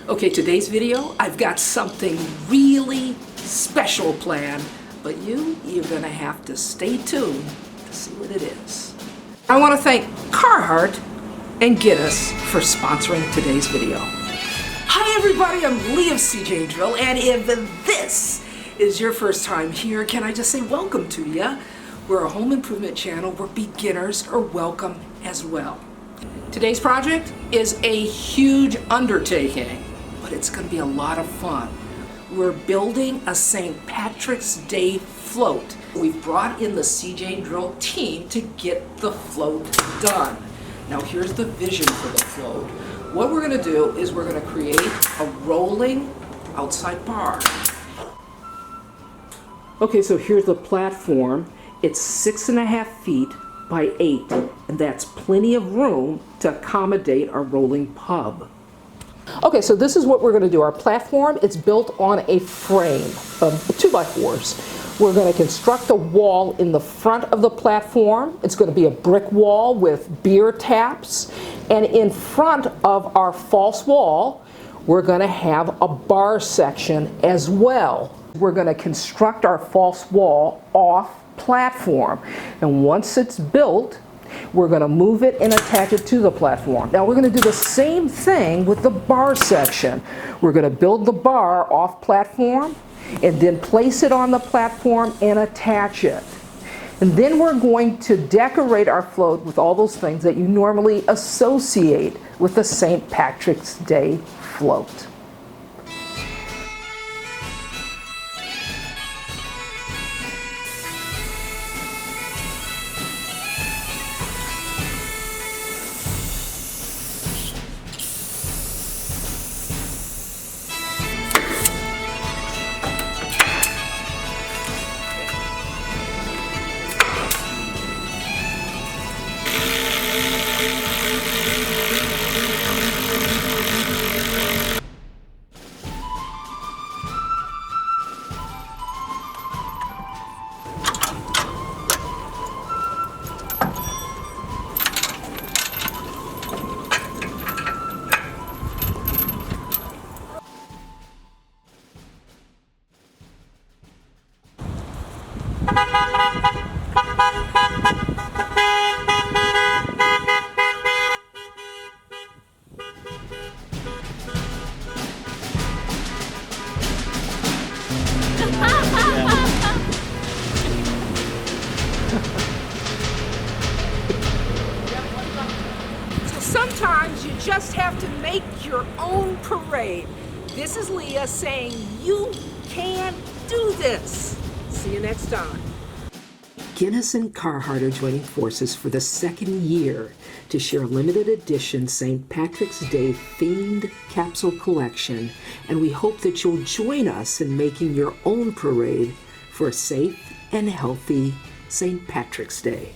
Okay, today's video, I've got something really special planned, but you're gonna have to stay tuned to see what it is. I want to thank Carhartt and Guinness for sponsoring today's video. Hi everybody, I'm Leah of Ceejanedrill, and if this is your first time here, can I just say welcome to you. We're a home improvement channel where beginners are welcome as well. Today's project is a huge undertaking, but it's going to be a lot of fun. We're building a St. Patrick's Day float. We've brought in the Ceejanedrill team to get the float done. Now here's the vision for the float. What we're going to do is we're going to create a rolling outside bar. Okay, so here's the platform. It's 6.5 feet by 8, and that's plenty of room to accommodate our rolling pub. Okay, so this is what we're going to do. Our platform, it's built on a frame of 2x4s. We're going to construct a wall in the front of the platform. It's going to be a brick wall with beer taps. And in front of our false wall, we're going to have a bar section as well. We're going to construct our false wall off platform. And once it's built, we're going to move it and attach it to the platform. Now we're going to do the same thing with the bar section. We're going to build the bar off platform and then place it on the platform and attach it. And then we're going to decorate our float with all those things that you normally associate with the St. Patrick's Day float. Sometimes you just have to make your own parade. This is Leah saying you can do this. See you next time. Guinness and Carhartt are joining forces for the second year to share a limited edition St. Patrick's Day themed capsule collection, and we hope that you'll join us in making your own parade for a safe and healthy St. Patrick's Day.